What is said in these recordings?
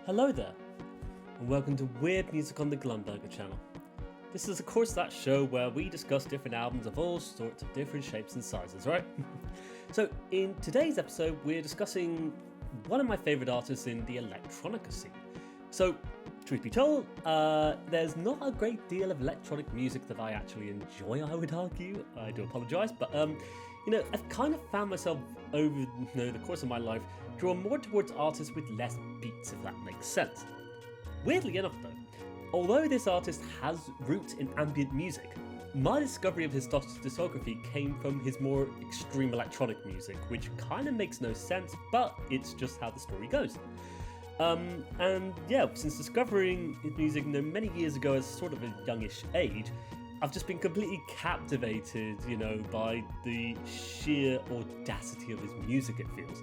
Hello there, and welcome to Weird Music on the Glumburger channel. This is of course that show where we discuss different albums of all sorts of different shapes and sizes, right? So in today's episode we're discussing one of my favourite artists in the electronica scene. So, truth be told, there's not a great deal of electronic music that I actually enjoy, I would argue. I do apologise, but I've kind of found myself over the course of my life drawn more towards artists with less beats, if that makes sense. Weirdly enough though, although this artist has roots in ambient music, my discovery of his discography came from his more extreme electronic music, which kind of makes no sense, but it's just how the story goes. Since discovering his music many years ago as sort of a youngish age, I've just been completely captivated, by the sheer audacity of his music, it feels.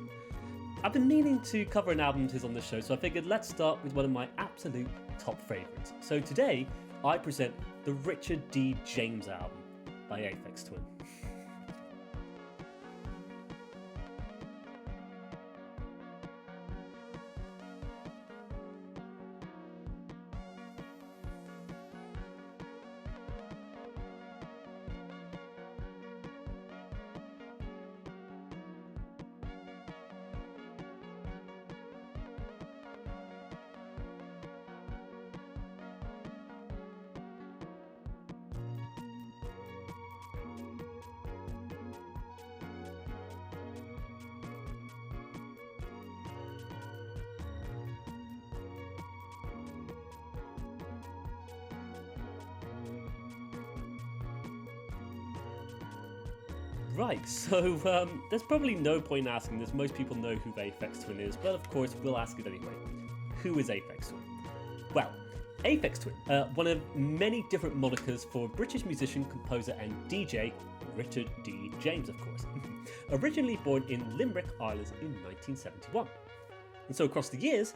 I've been meaning to cover an album of his on the show, so I figured let's start with one of my absolute top favourites. So today, I present the Richard D. James album by Aphex Twin. Right, so there's probably no point in asking this, most people know who Aphex Twin is, but of course we'll ask it anyway. Who is Aphex Twin? Well, Aphex Twin, one of many different monikers for British musician, composer and DJ Richard D. James, of course. Originally born in Limerick, Ireland in 1971. And so across the years,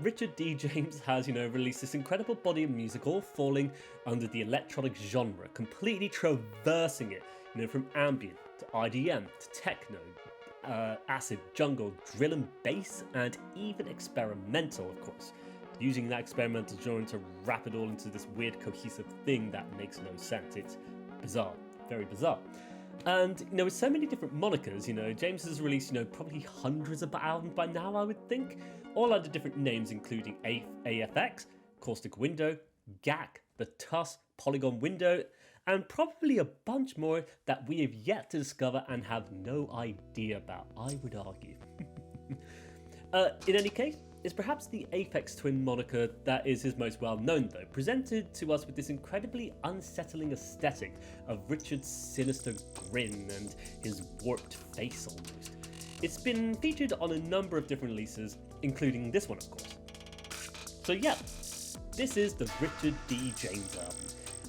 Richard D. James has, released this incredible body of music, all falling under the electronic genre, completely traversing it, from ambient to IDM to techno, acid, jungle, drill and bass, and even experimental, of course. Using that experimental genre to wrap it all into this weird cohesive thing that makes no sense. It's bizarre, very bizarre. And, with so many different monikers, James has released, probably hundreds of albums by now, I would think, all under different names, including AFX, Caustic Window, GAC, The Tuss, Polygon Window, and probably a bunch more that we have yet to discover and have no idea about, I would argue. In any case, it's perhaps the Aphex Twin moniker that is his most well known though, presented to us with this incredibly unsettling aesthetic of Richard's sinister grin and his warped face almost. It's been featured on a number of different releases, including this one of course. So yeah, this is the Richard D. James album,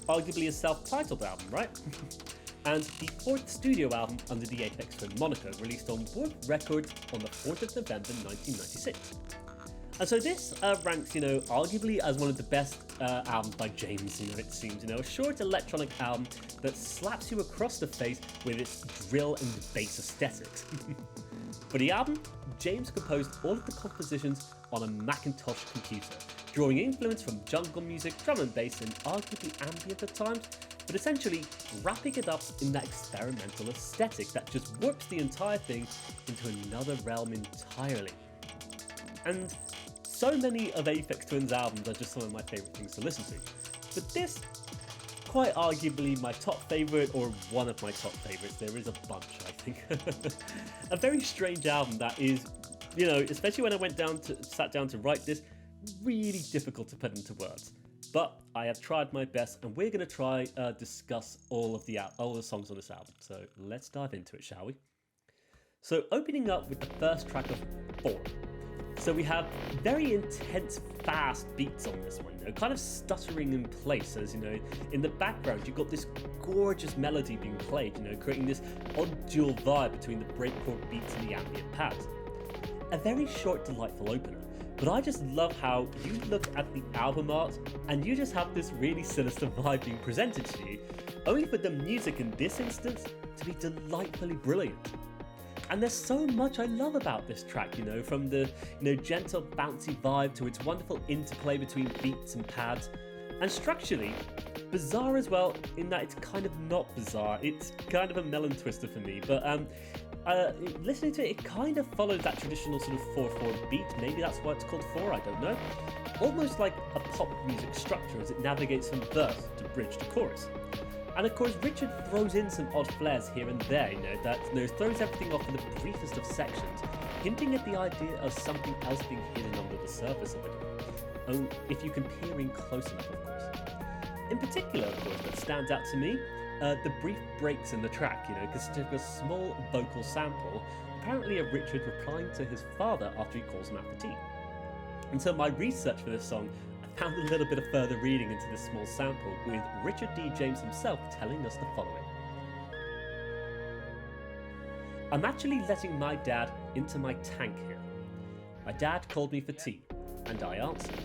arguably a self-titled album, right? And the fourth studio album under the Aphex Twin moniker, released on Warp Records on the 4th of November 1996. And so this ranks, arguably as one of the best albums by James, it seems, a short electronic album that slaps you across the face with its drill and bass aesthetics. For the album, James composed all of the compositions on a Macintosh computer, drawing influence from jungle music, drum and bass, and arguably ambient at times, but essentially wrapping it up in that experimental aesthetic that just warps the entire thing into another realm entirely. And so many of Aphex Twin's albums are just some of my favourite things to listen to, but this, quite arguably my top favourite, or one of my top favourites. There is a bunch, I think. A very strange album that is, especially when I sat down to write this, really difficult to put into words. But I have tried my best, and we're going to discuss all the songs on this album. So let's dive into it, shall we? So opening up with the first track of 4. So we have very intense, fast beats on this one, kind of stuttering in place, as in the background you've got this gorgeous melody being played, creating this odd dual vibe between the breakcore beats and the ambient pads. A very short, delightful opener, but I just love how you look at the album art and you just have this really sinister vibe being presented to you, only for the music in this instance to be delightfully brilliant. And there's so much I love about this track, from the gentle bouncy vibe to its wonderful interplay between beats and pads, and structurally bizarre as well in that it's kind of not bizarre. It's kind of a melon twister for me, but listening to it, it kind of follows that traditional sort of 4/4 beat. Maybe that's why it's called 4, I don't know. Almost like a pop music structure as it navigates from verse to bridge to chorus. And of course, Richard throws in some odd flares here and there, that throws everything off in the briefest of sections, hinting at the idea of something else being hidden under the surface of it. Oh, if you can peer in close enough, of course. In particular, of course, that stands out to me, the brief breaks in the track, consisting of a small vocal sample, apparently of Richard replying to his father after he calls him out for tea. And so my research for this song, I found a little bit of further reading into this small sample, with Richard D. James himself telling us the following. I'm actually letting my dad into my tank here. My dad called me for tea, and I answered.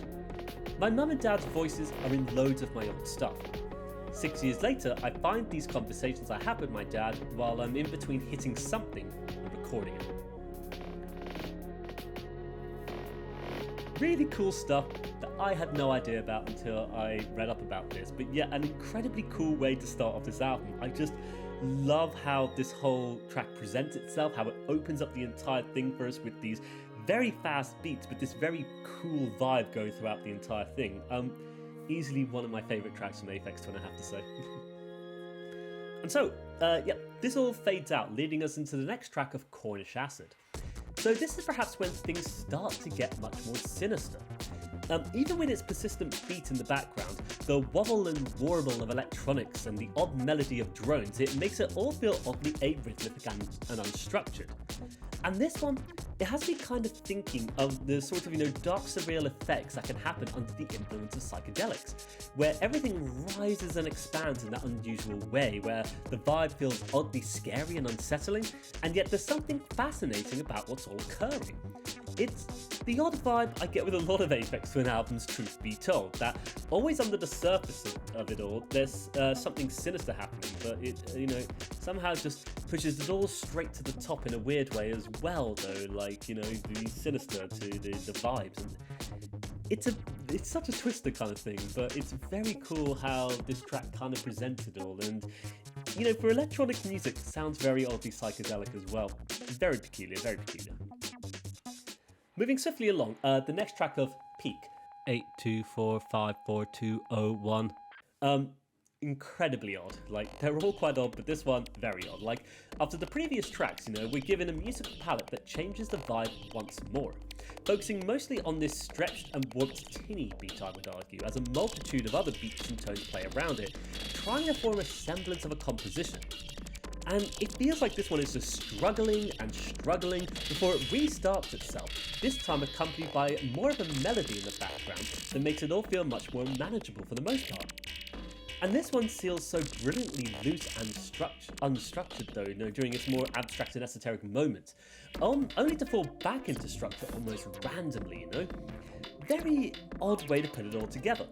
My mum and dad's voices are in loads of my old stuff. 6 years later, I find these conversations I have with my dad while I'm in between hitting something and recording it. Really cool stuff that I had no idea about until I read up about this, but yeah, an incredibly cool way to start off this album. I just love how this whole track presents itself, how it opens up the entire thing for us with these very fast beats, but this very cool vibe going throughout the entire thing. Easily one of my favourite tracks from Aphex Twin, I have to say. And so, this all fades out, leading us into the next track of Cornish Acid. So this is perhaps when things start to get much more sinister. Even with its persistent beat in the background, the wobble and warble of electronics and the odd melody of drones, it makes it all feel oddly arrhythmic and unstructured. And this one, it has me kind of thinking of the sort of, dark surreal effects that can happen under the influence of psychedelics, where everything rises and expands in that unusual way, where the vibe feels oddly scary and unsettling, and yet there's something fascinating about what's all occurring. It's the odd vibe I get with a lot of Aphex Twin albums, truth be told, that always under the surface of it all, there's something sinister happening, but it, somehow just pushes it all straight to the top in a weird way as well, though, like, the sinister to the vibes. And it's such a twister kind of thing, but it's very cool how this track kind of presents it all, and, for electronic music, it sounds very oddly psychedelic as well. Very peculiar, very peculiar. Moving swiftly along, the next track of Pique, 824542001. Incredibly odd. Like, they're all quite odd, but this one, very odd. Like, after the previous tracks, we're given a musical palette that changes the vibe once more, focusing mostly on this stretched and warped tinny beat, I would argue, as a multitude of other beats and tones play around it, trying to form a semblance of a composition. And it feels like this one is just struggling and struggling before it restarts itself, this time accompanied by more of a melody in the background that makes it all feel much more manageable for the most part. And this one feels so brilliantly loose and unstructured though, during its more abstract and esoteric moments, only to fall back into structure almost randomly, Very odd way to put it all together.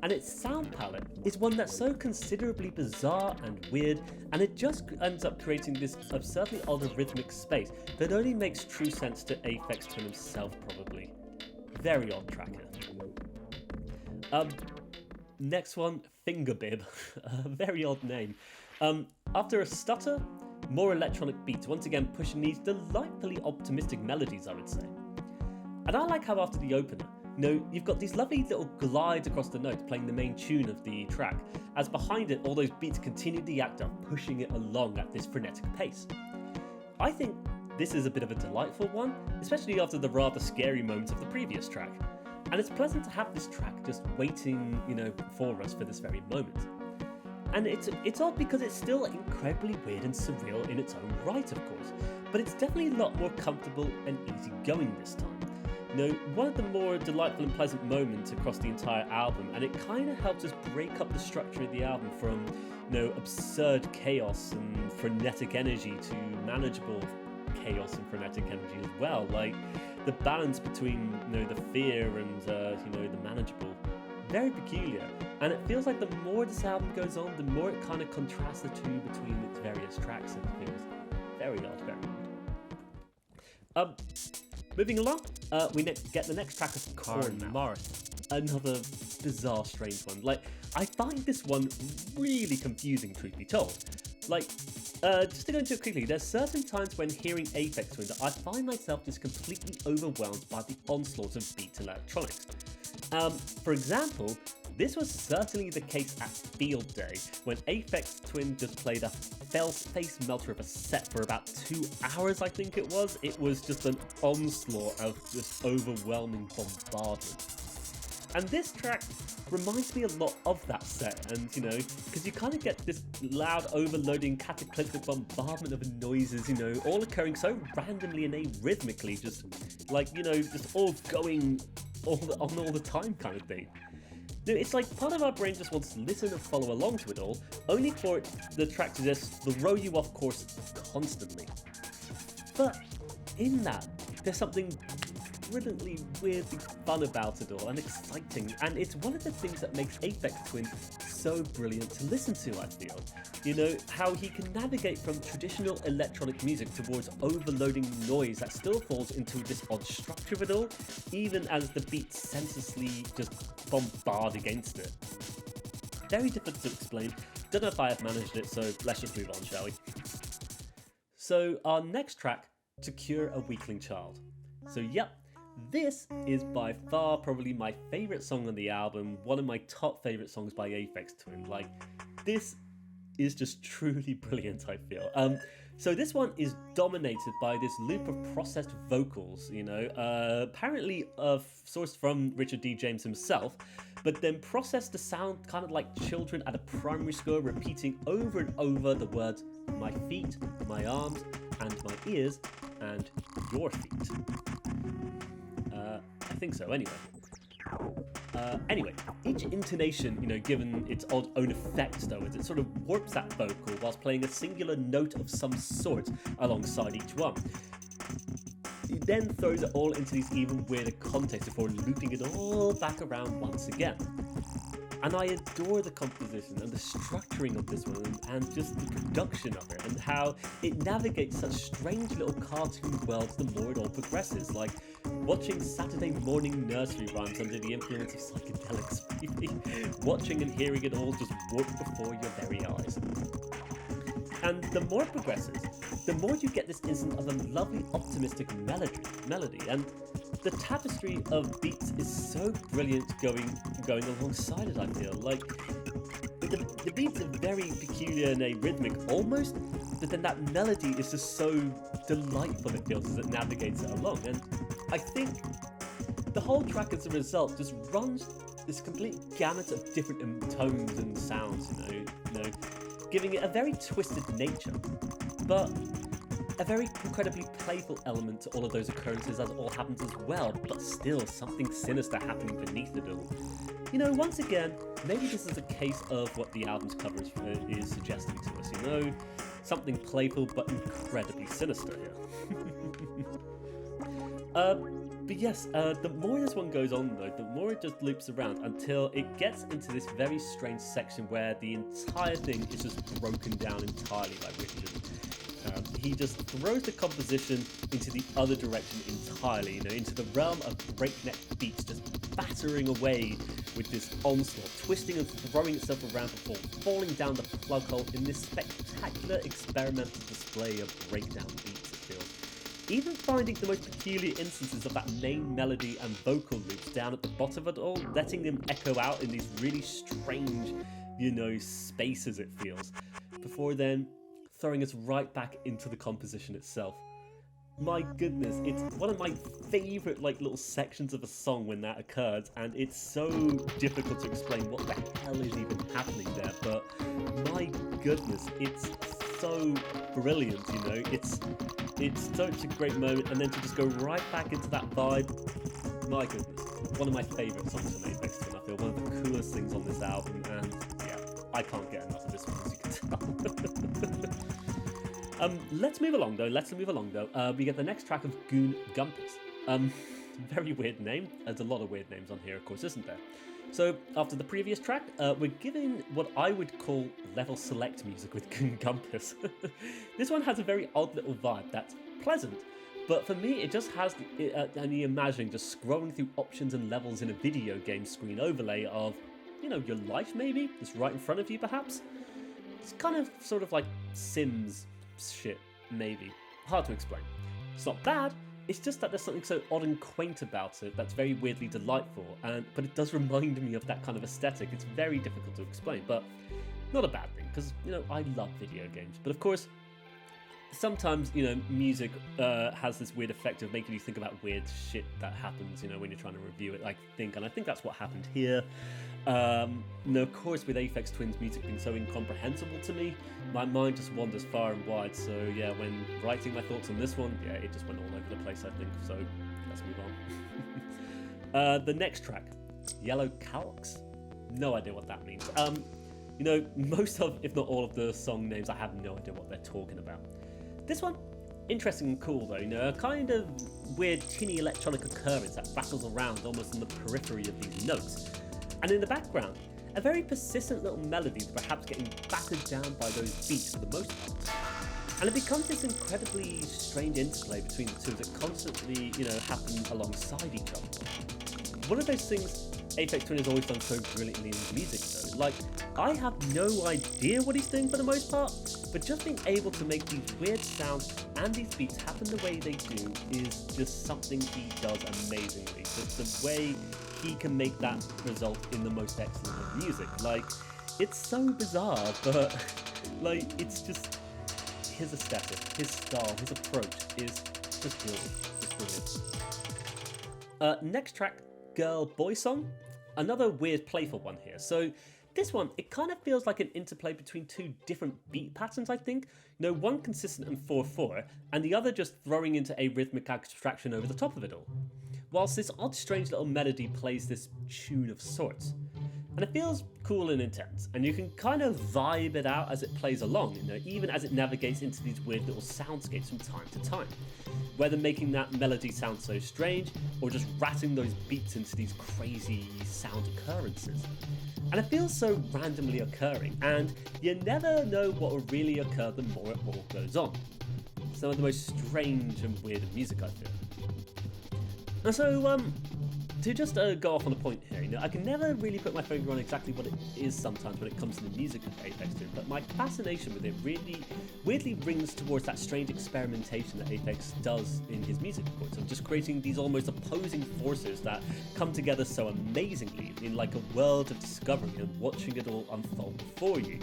And its sound palette is one that's so considerably bizarre and weird, and it just ends up creating this absurdly odd rhythmic space that only makes true sense to Aphex Twin himself, probably. Very odd tracker. Next one, Fingerbib. A very odd name. After a stutter, more electronic beats, once again pushing these delightfully optimistic melodies, I would say. And I like how after the opener, you've got these lovely little glides across the notes playing the main tune of the track, as behind it all those beats continue the act of pushing it along at this frenetic pace. I think this is a bit of a delightful one, especially after the rather scary moments of the previous track. And it's pleasant to have this track just waiting, for us for this very moment. And it's odd because it's still incredibly weird and surreal in its own right, of course, but it's definitely a lot more comfortable and easygoing this time. One of the more delightful and pleasant moments across the entire album, and it kind of helps us break up the structure of the album from, absurd chaos and frenetic energy to manageable chaos and frenetic energy as well. Like, the balance between, the fear and, the manageable. Very peculiar. And it feels like the more this album goes on, the more it kind of contrasts the two between its various tracks, and it feels very odd, very odd. Um, Moving along, we get the next track of Carn, Marth. Another bizarre, strange one. Like, I find this one really confusing, truth be told. Like, just to go into it quickly, there's certain times when hearing Aphex Twin that I find myself just completely overwhelmed by the onslaught of beat electronics. For example, this was certainly the case at Field Day, when Aphex Twin just played a face melter of a set for about 2 hours, I think it was. It was just an onslaught of just overwhelming bombardment. And this track reminds me a lot of that set, and, you know, because you kind of get this loud, overloading, cataclysmic bombardment of noises, you know, all occurring so randomly and arrhythmically, just like, you know, just all going all the time kind of thing. It's like part of our brain just wants to listen and follow along to it all, only for the track to just throw you off course constantly. But in that, there's something brilliantly weirdly fun about it all and exciting, and it's one of the things that makes Aphex Twin so brilliant to listen to, I feel. You know, how he can navigate from traditional electronic music towards overloading noise that still falls into this odd structure of it all, even as the beats senselessly just bombard against it. Very difficult to explain. Don't know if I have managed it, so let's just move on, shall we? So our next track, To Cure a Weakling Child. So yep, this is by far probably my favourite song on the album, one of my top favourite songs by Aphex Twin. Like, this is just truly brilliant, I feel. So this one is dominated by this loop of processed vocals, you know, apparently sourced from Richard D. James himself, but then processed to sound kind of like children at a primary school repeating over and over the words, my feet, my arms, and my ears, and your feet. I think so, anyway. Anyway, each intonation, you know, given its own effect, though, as it sort of warps that vocal whilst playing a singular note of some sort alongside each one. It then throws it all into this even weirder context before looping it all back around once again. And I adore the composition and the structuring of this one, and just the production of it, and how it navigates such strange little cartoon worlds the more it all progresses, like watching Saturday morning nursery rhymes under the influence of psychedelics, maybe. Watching and hearing it all just warp before your very eyes. And the more it progresses, the more you get this instant of a lovely optimistic melody, and the tapestry of beats is so brilliant going alongside it, I feel. Like, the beats are very peculiar and arrhythmic almost, but then that melody is just so delightful, it feels, as it navigates it along. And I think the whole track as a result just runs this complete gamut of different tones and sounds, you know, giving it a very twisted nature, but a very incredibly playful element to all of those occurrences as it all happens as well, but still something sinister happening beneath it all. You know, once again, maybe this is a case of what the album's cover is suggesting to us, you know? Something playful but incredibly sinister here. But yes, the more this one goes on though, the more it just loops around until it gets into this very strange section where the entire thing is just broken down entirely by Richard. He just throws the composition into the other direction entirely, you know, into the realm of breakneck beats, just battering away with this onslaught, twisting and throwing itself around before falling down the plug hole in this spectacular experimental display of breakdown beats, it feels. Even finding the most peculiar instances of that main melody and vocal loops down at the bottom of it all, letting them echo out in these really strange, you know, spaces, it feels, before then throwing us right back into the composition itself. My goodness, it's one of my favourite little sections of a song when that occurs, and it's so difficult to explain what the hell is even happening there, but my goodness, it's so brilliant, you know, it's such a great moment, and then to just go right back into that vibe, my goodness, one of my favourite songs from Aphex Twin, I feel, one of the coolest things on this album, and yeah, I can't get enough of this one, as you can tell. Let's move along though. We get the next track of Goon, Gumpas. Very weird name. There's a lot of weird names on here, of course, isn't there? So after the previous track, we're given what I would call level select music with Goon, Gumpas. This one has a very odd little vibe that's pleasant, But for me, it just has me imagining just scrolling through options and levels in a video game screen overlay of, you know, your life maybe, just right in front of you perhaps. It's kind of sort of like Sims shit, maybe. Hard to explain. It's not bad, it's just that there's something so odd and quaint about it that's very weirdly delightful, but it does remind me of that kind of aesthetic. It's very difficult to explain, but not a bad thing, because, you know, I love video games. But of course, sometimes, you know, music has this weird effect of making you think about weird shit that happens, you know, when you're trying to review it, and I think that's what happened here. You know, of course, with Aphex Twin's music being so incomprehensible to me, my mind just wanders far and wide, so yeah, when writing my thoughts on this one, yeah, it just went all over the place, I think, so let's move on. The next track, Yellow Calx. No idea what that means. You know, most of, if not all of the song names, I have no idea what they're talking about. This one, interesting and cool though, you know, a kind of weird tinny electronic occurrence that rattles around almost in the periphery of these notes. And in the background, a very persistent little melody that's perhaps getting battered down by those beats for the most part. And it becomes this incredibly strange interplay between the two that constantly, you know, happen alongside each other. One of those things Aphex Twin has always done so brilliantly in his music though. Like, I have no idea what he's doing for the most part, but just being able to make these weird sounds and these beats happen the way they do is just something he does amazingly. Just the way he can make that result in the most excellent of music. Like, it's so bizarre, but like, it's just his aesthetic, his style, his approach is just brilliant. Just brilliant. Next track, Girl Boy Song. Another weird playful one here. So this one, it kind of feels like an interplay between two different beat patterns, I think. You know, one consistent and 4/4, and the other just throwing into a rhythmic abstraction over the top of it all. Whilst this odd, strange little melody plays this tune of sorts. And it feels cool and intense, and you can kind of vibe it out as it plays along, you know, even as it navigates into these weird little soundscapes from time to time. Whether making that melody sound so strange, or just rattling those beats into these crazy sound occurrences. And it feels so randomly occurring, and you never know what will really occur the more it all goes on. Some of the most strange and weird music, I feel. And so, to just go off on a point here, you know, I can never really put my finger on exactly what it is sometimes when it comes to the music of Aphex Twin, but my fascination with it really weirdly rings towards that strange experimentation that Aphex does in his music, of course, of just creating these almost opposing forces that come together so amazingly in like a world of discovery and watching it all unfold before you.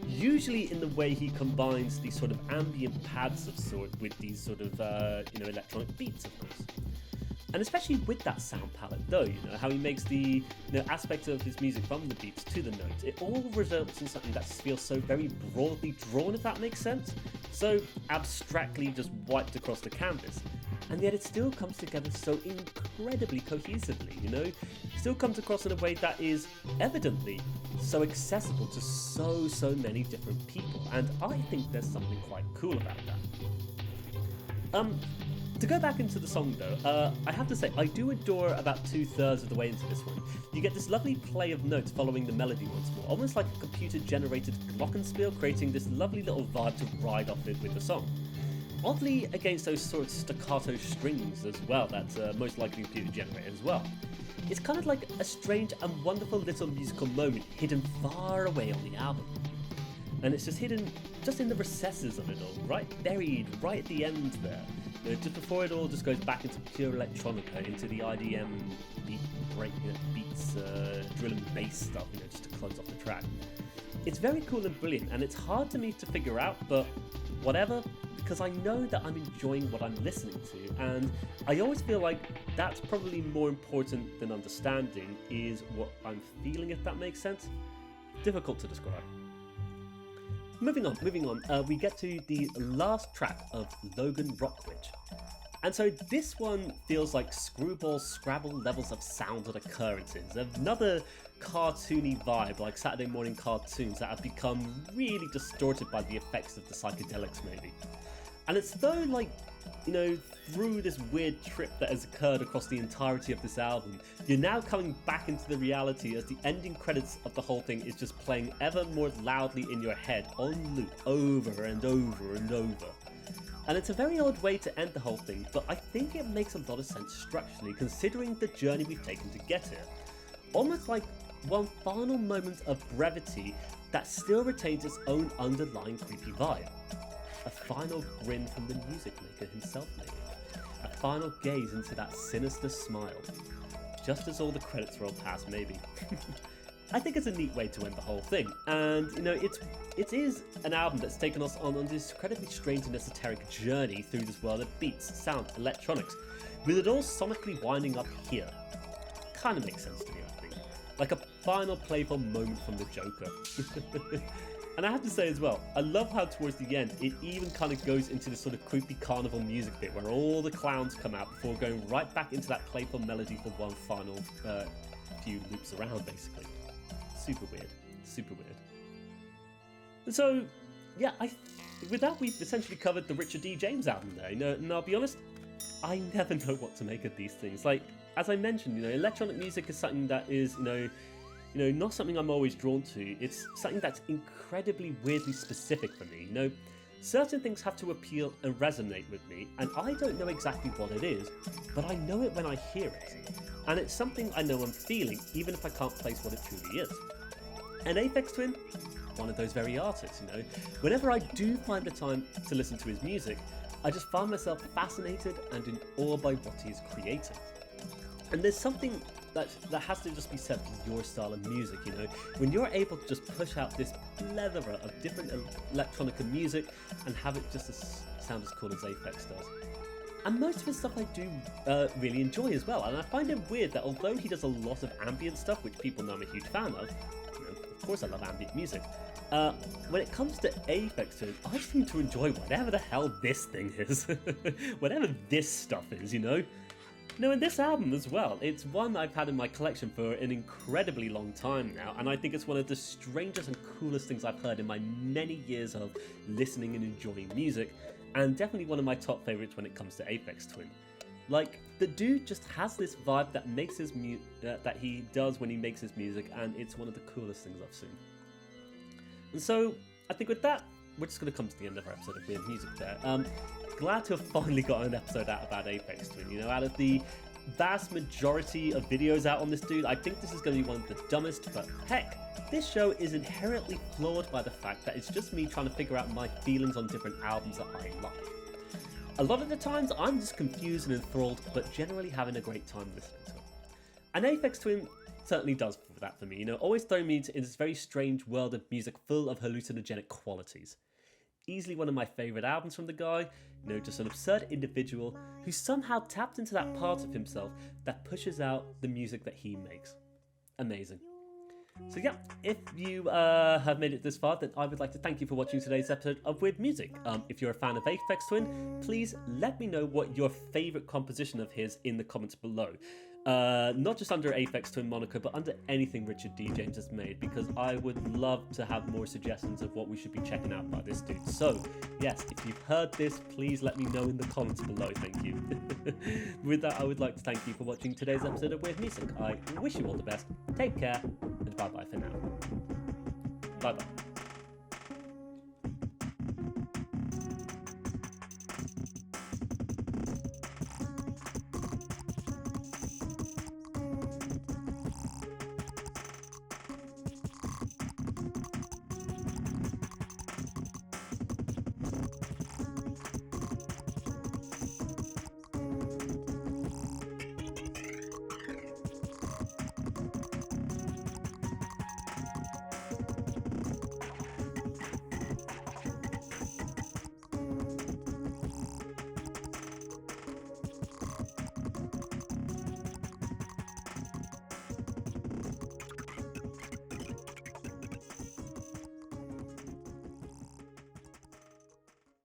Usually in the way he combines these sort of ambient pads of sort with these sort of, you know, electronic beats, of course. And especially with that sound palette though, you know, how he makes the, you know, aspect of his music from the beats to the notes, it all results in something that feels so very broadly drawn, if that makes sense, so abstractly just wiped across the canvas, and yet it still comes together so incredibly cohesively, you know, it still comes across in a way that is evidently so accessible to so many different people, and I think there's something quite cool about that. To go back into the song though, I have to say, I do adore about 2/3 of the way into this one. You get this lovely play of notes following the melody once more, almost like a computer-generated glockenspiel, creating this lovely little vibe to ride off it with the song. Oddly against those sort of staccato strings as well, that's most likely computer-generated as well. It's kind of like a strange and wonderful little musical moment hidden far away on the album. And it's just hidden just in the recesses of it all, right buried, right at the end there. You know, just before it all just goes back into pure electronica, into the IDM beats, drill and bass stuff, you know, just to close off the track. It's very cool and brilliant, and it's hard to me to figure out, but whatever, because I know that I'm enjoying what I'm listening to, and I always feel like that's probably more important than understanding is what I'm feeling, if that makes sense. Difficult to describe. Moving on, we get to the last track of Logan Rockridge. And so this one feels like screwball Scrabble levels of sounds and occurrences. Another cartoony vibe, like Saturday morning cartoons that have become really distorted by the effects of the psychedelics maybe. And it's though like, you know, through this weird trip that has occurred across the entirety of this album, you're now coming back into the reality as the ending credits of the whole thing is just playing ever more loudly in your head on loop over and over and over. And it's a very odd way to end the whole thing, but I think it makes a lot of sense structurally considering the journey we've taken to get here. Almost like one final moment of brevity that still retains its own underlying creepy vibe. A final grin from the music maker himself maybe. A final gaze into that sinister smile. Just as all the credits roll past maybe. I think it's a neat way to end the whole thing, and you know, it is an album that's taken us on this incredibly strange and esoteric journey through this world of beats, sound, electronics, with it all sonically winding up here. Kind of makes sense to me, I think. Like a final playful moment from the Joker. And I have to say as well, I love how towards the end, it even kind of goes into this sort of creepy carnival music bit where all the clowns come out before going right back into that playful melody for one final few loops around, basically. Super weird. Super weird. And so, yeah, with that, we've essentially covered the Richard D. James album there. You know, and I'll be honest, I never know what to make of these things. Like, as I mentioned, you know, electronic music is something that is, you know, not something I'm always drawn to. It's something that's incredibly weirdly specific for me. You know, certain things have to appeal and resonate with me, and I don't know exactly what it is, but I know it when I hear it. And it's something I know I'm feeling, even if I can't place what it truly is. And Aphex Twin, one of those very artists, you know. Whenever I do find the time to listen to his music, I just find myself fascinated and in awe by what he is creating. And there's something that has to just be said for your style of music, you know. When you're able to just push out this plethora of different electronica music and have it just sound as cool as Aphex does. And most of his stuff I do really enjoy as well, and I find it weird that although he does a lot of ambient stuff, which people know I'm a huge fan of, you know, of course I love ambient music, when it comes to Aphex Twin, I seem to enjoy whatever the hell this thing is. Whatever this stuff is, you know? No, and this album as well, it's one I've had in my collection for an incredibly long time now, and I think it's one of the strangest and coolest things I've heard in my many years of listening and enjoying music, and definitely one of my top favourites when it comes to Aphex Twin. Like, the dude just has this vibe that makes his that he does when he makes his music, and it's one of the coolest things I've seen. And so, I think with that, we're just going to come to the end of our episode of Weird Music there. Glad to have finally got an episode out about Aphex Twin. You know, out of the vast majority of videos out on this dude, I think this is going to be one of the dumbest, but heck, this show is inherently flawed by the fact that it's just me trying to figure out my feelings on different albums that I like. A lot of the times, I'm just confused and enthralled, but generally having a great time listening to it. And Aphex Twin certainly does that for me, you know, always throwing me into this very strange world of music full of hallucinogenic qualities. Easily one of my favourite albums from the guy, you know, just an absurd individual who somehow tapped into that part of himself that pushes out the music that he makes. Amazing. So yeah, if you have made it this far, then I would like to thank you for watching today's episode of Weird Music. If you're a fan of Aphex Twin, please let me know what your favourite composition of his in the comments below. Not just under Aphex Twin moniker, but under anything Richard D. James has made, because I would love to have more suggestions of what we should be checking out by this dude. So, yes, if you've heard this, please let me know in the comments below, thank you. With that, I would like to thank you for watching today's episode of Weird Music. I wish you all the best, take care, and bye-bye for now. Bye-bye.